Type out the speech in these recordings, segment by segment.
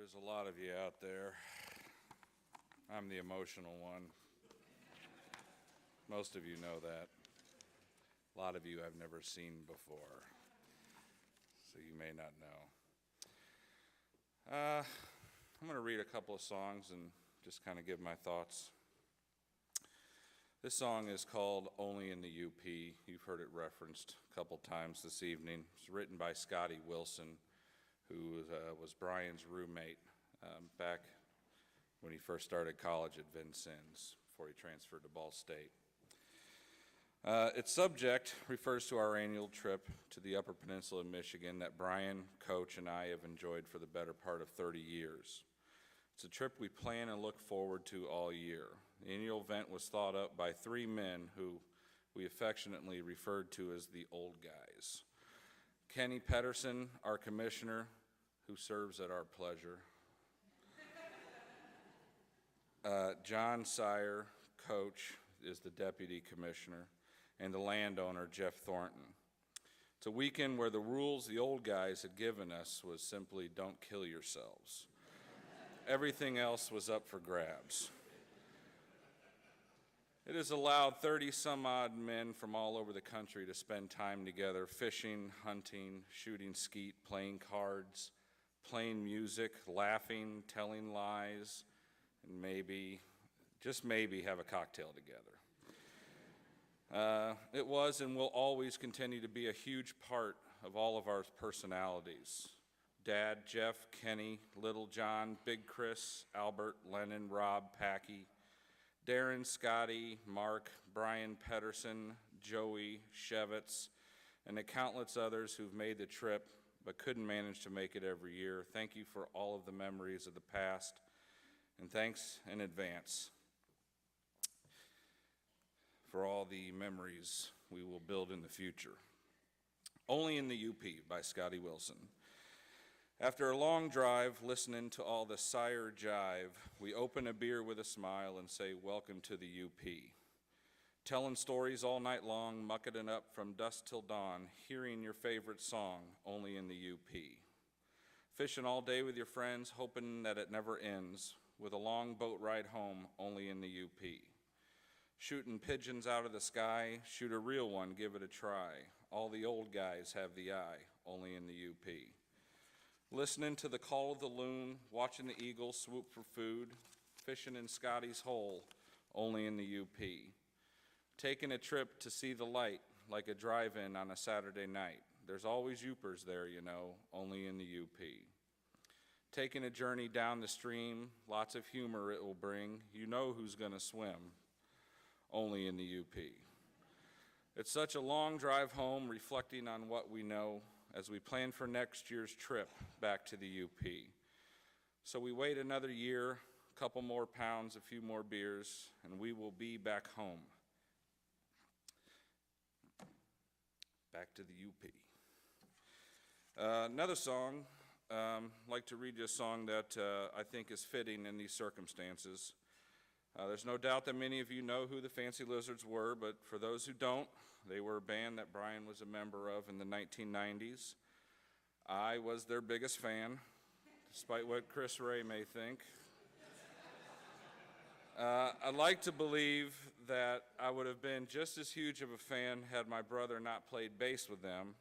There's a lot of you out there. I'm the emotional one. Most of you know that. A lot of you I've never seen before, so you may not know. I'm going to read a couple of songs and just kind of give my thoughts. This song is called Only in the UP. You've heard it referenced a couple times this evening. It's written by Scotty Wilson, who was Brian's roommate back when he first started college at Vincennes before he transferred to Ball State. Its subject refers to our annual trip to the Upper Peninsula of Michigan that Brian, Coach, and I have enjoyed for the better part of 30 years. It's a trip we plan and look forward to all year. The annual event was thought up by three men who we affectionately referred to as the old guys. Kenny Pedersen, our commissioner, who serves at our pleasure. John Seyer, Coach, is the deputy commissioner, and the landowner, Jeff Thornton. It's a weekend where the rules the old guys had given us was simply don't kill yourselves. Everything else was up for grabs. It has allowed 30-some-odd men from all over the country to spend time together fishing, hunting, shooting skeet, playing cards, playing music, laughing, telling lies, and maybe, just maybe, have a cocktail together. It was and will always continue to be a huge part of all of our personalities. Dad, Jeff, Kenny, Little John, Big Chris, Albert, Lennon, Rob, Packy, Darren, Scotty, Mark, Brian Pedersen, Joey, Shevitz, and the countless others who've made the trip but couldn't manage to make it every year. Thank you for all of the memories of the past, and thanks in advance for all the memories we will build in the future. Only in the UP by Scotty Wilson. After a long drive, listening to all the Seyer jive, we open a beer with a smile and say, welcome to the UP. Telling stories all night long, mucking it up from dusk till dawn, hearing your favorite song, only in the UP. Fishing all day with your friends, hoping that it never ends, with a long boat ride home, only in the UP. Shooting pigeons out of the sky, shoot a real one, give it a try. All the old guys have the eye, only in the UP. Listening to the call of the loon, watching the eagle swoop for food, fishing in Scotty's hole, only in the UP. Taking a trip to see the light, like a drive-in on a Saturday night. There's always Yoopers there, you know, only in the UP. Taking a journey down the stream, lots of humor it will bring. You know who's gonna swim, only in the UP. It's such a long drive home, reflecting on what we know as we plan for next year's trip back to the UP. So we wait another year, a couple more pounds, a few more beers, and we will be back home. Back to the UP. Another song, I'd like to read you a song that I think is fitting in these circumstances. There's no doubt that many of you know who the Fancy Lizards were, but for those who don't, they were a band that Brian was a member of in the 1990s. I was their biggest fan, despite what Chris Ray may think. I'd like to believe that I would have been just as huge of a fan had my brother not played bass with them,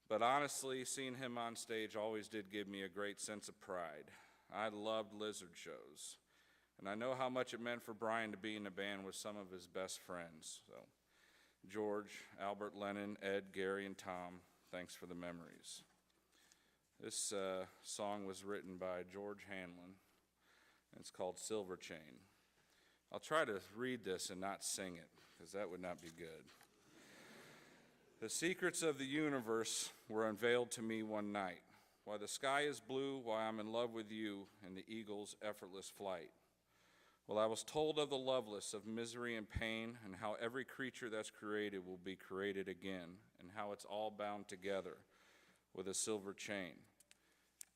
but honestly, seeing him on stage always did give me a great sense of pride. I loved Lizard shows, and I know how much it meant for Brian to be in a band with some of his best friends. So, George, Albert, Lennon, Ed, Gary, and Tom, thanks for the memories. This song was written by George Hanlon, and it's called Silver Chain. I'll try to read this and not sing it, because that would not be good. The secrets of the universe were unveiled to me one night. Why the sky is blue, why I'm in love with you, and the eagle's effortless flight. Well, I was told of the loveless, of misery and pain, and how every creature that's created will be created again, and how it's all bound together with a silver chain.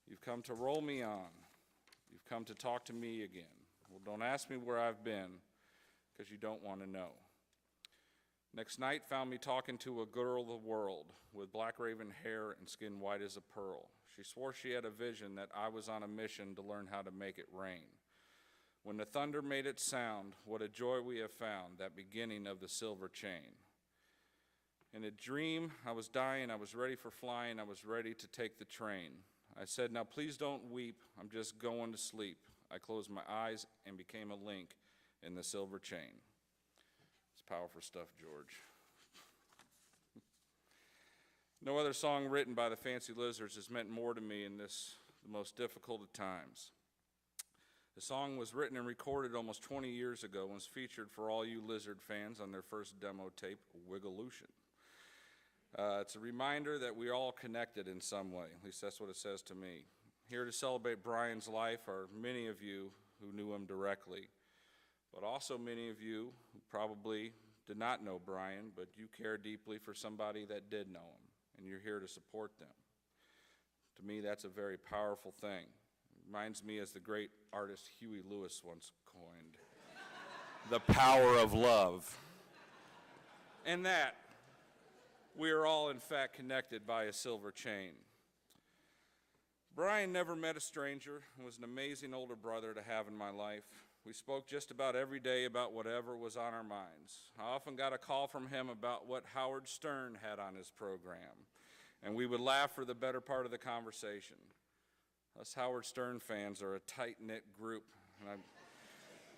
You've come to roll me on. You've come to talk to me again. Well, don't ask me where I've been, because you don't want to know. Next night found me talking to a girl of the world with black raven hair and skin white as a pearl. She swore she had a vision that I was on a mission to learn how to make it rain. When the thunder made its sound, what a joy we have found, that beginning of the silver chain. In a dream, I was dying, I was ready for flying, I was ready to take the train. I said, now please don't weep, I'm just going to sleep. I closed my eyes and became a link in the silver chain. It's powerful stuff, George. No other song written by the Fancy Lizards has meant more to me in this, the most difficult of times. The song was written and recorded almost 20 years ago and was featured for all you Lizard fans on their first demo tape, Wiggolution. It's a reminder that we're all connected in some way, at least that's what it says to me. Here to celebrate Brian's life are many of you who knew him directly, but also many of you who probably did not know Brian, but you care deeply for somebody that did know him, and you're here to support them. To me, that's a very powerful thing. Reminds me, as the great artist Huey Lewis once coined, the power of love. And that we are all, in fact, connected by a silver chain. Brian never met a stranger and was an amazing older brother to have in my life. We spoke just about every day about whatever was on our minds. I often got a call from him about what Howard Stern had on his program, and we would laugh for the better part of the conversation. Us Howard Stern fans are a tight-knit group, and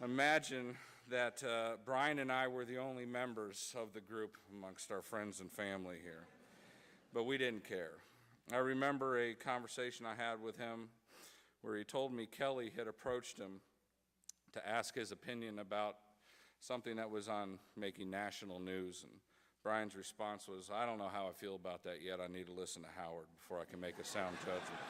I imagine that Brian and I were the only members of the group amongst our friends and family here, but we didn't care. I remember a conversation I had with him where he told me Kelly had approached him to ask his opinion about something that was on making national news, and Brian's response was, I don't know how I feel about that yet. I need to listen to Howard before I can make a sound judgment.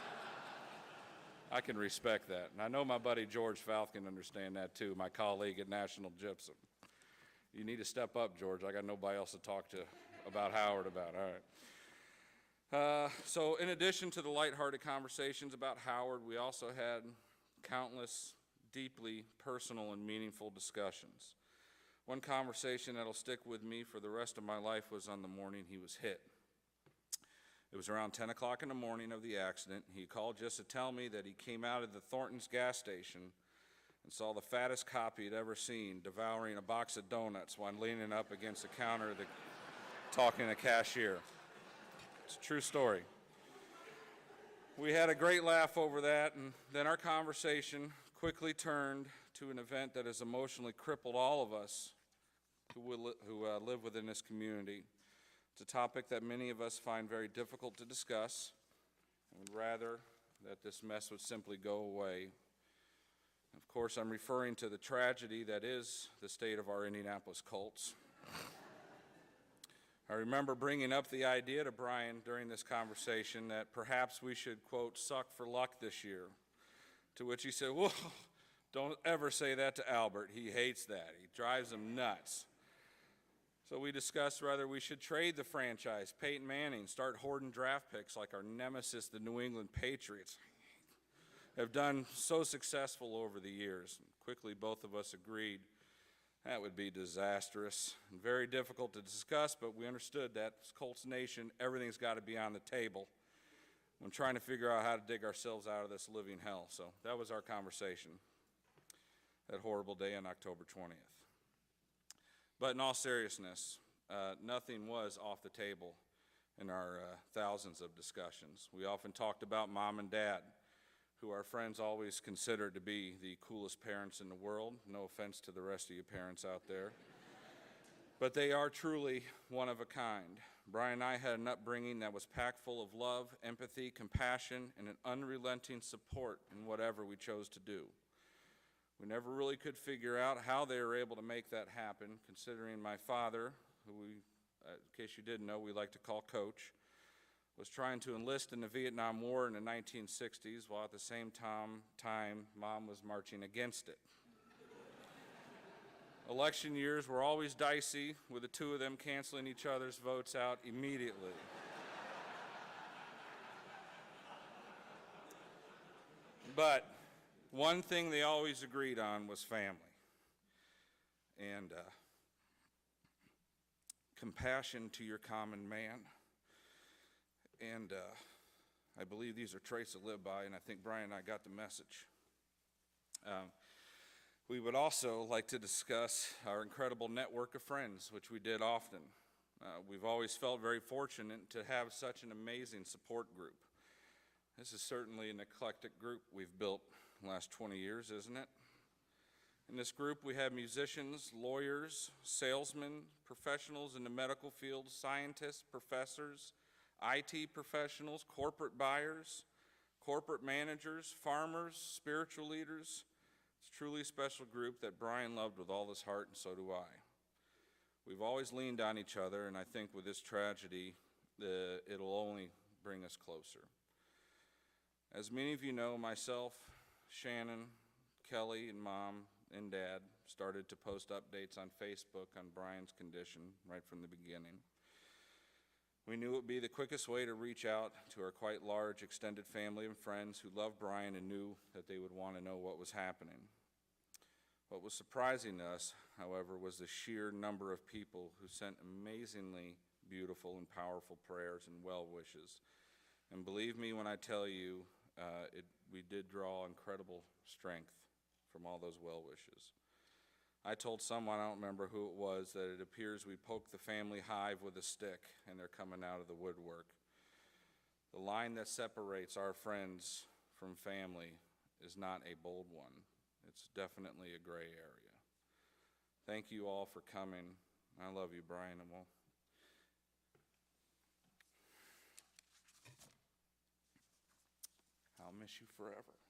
I can respect that. And I know my buddy George Falk can understand that too, my colleague at National Gypsum. You need to step up, George. I got nobody else to talk to about Howard about. All right. So in addition to the lighthearted conversations about Howard, we also had countless deeply personal and meaningful discussions. One conversation that'll stick with me for the rest of my life was on the morning he was hit. It was around 10 o'clock in the morning of the accident. He called just to tell me that he came out of the Thornton's gas station and saw the fattest cop he'd ever seen devouring a box of donuts while leaning up against the counter talking to the cashier. It's a true story. We had a great laugh over that, and then our conversation quickly turned to an event that has emotionally crippled all of us who live within this community. It's a topic that many of us find very difficult to discuss and would rather that this mess would simply go away. Of course, I'm referring to the tragedy that is the state of our Indianapolis Colts. I remember bringing up the idea to Brian during this conversation that perhaps we should, quote, suck for luck this year, to which he said, whoa, don't ever say that to Albert. He hates that. He drives him nuts. So we discussed whether we should trade the franchise, Peyton Manning, start hoarding draft picks like our nemesis, the New England Patriots, have done so successful over the years. And quickly, both of us agreed that would be disastrous and very difficult to discuss, but we understood that as Colts Nation, everything's got to be on the table when trying to figure out how to dig ourselves out of this living hell. So that was our conversation that horrible day on October 20th. But in all seriousness, nothing was off the table in our thousands of discussions. We often talked about Mom and Dad, who our friends always considered to be the coolest parents in the world. No offense to the rest of you parents out there. But they are truly one of a kind. Brian and I had an upbringing that was packed full of love, empathy, compassion, and an unrelenting support in whatever we chose to do. We never really could figure out how they were able to make that happen, considering my father, who we, in case you didn't know, we like to call Coach, was trying to enlist in the Vietnam War in the 1960s, while at the same time Mom was marching against it. Election years were always dicey, with the two of them canceling each other's votes out immediately. But one thing they always agreed on was family. And compassion to your common man. And I believe these are traits to live by, and I think Brian and I got the message. We would also like to discuss our incredible network of friends, which we did often. We've always felt very fortunate to have such an amazing support group. This is certainly an eclectic group we've built the last 20 years, isn't it? In this group, we have musicians, lawyers, salesmen, professionals in the medical field, scientists, professors, IT professionals, corporate buyers, corporate managers, farmers, spiritual leaders. It's truly a special group that Brian loved with all his heart, and so do I. We've always leaned on each other, and I think with this tragedy, it'll only bring us closer. As many of you know, myself, Shannon, Kelly, and Mom and Dad started to post updates on Facebook on Brian's condition right from the beginning. We knew it would be the quickest way to reach out to our quite large extended family and friends who loved Brian and knew that they would want to know what was happening. What was surprising to us, however, was the sheer number of people who sent amazingly beautiful and powerful prayers and well wishes. And believe me when I tell you, we did draw incredible strength from all those well wishes. I told someone, I don't remember who it was, that it appears we poked the family hive with a stick and they're coming out of the woodwork. The line that separates our friends from family is not a bold one. It's definitely a gray area. Thank you all for coming. I love you, Brian, and I'll miss you forever.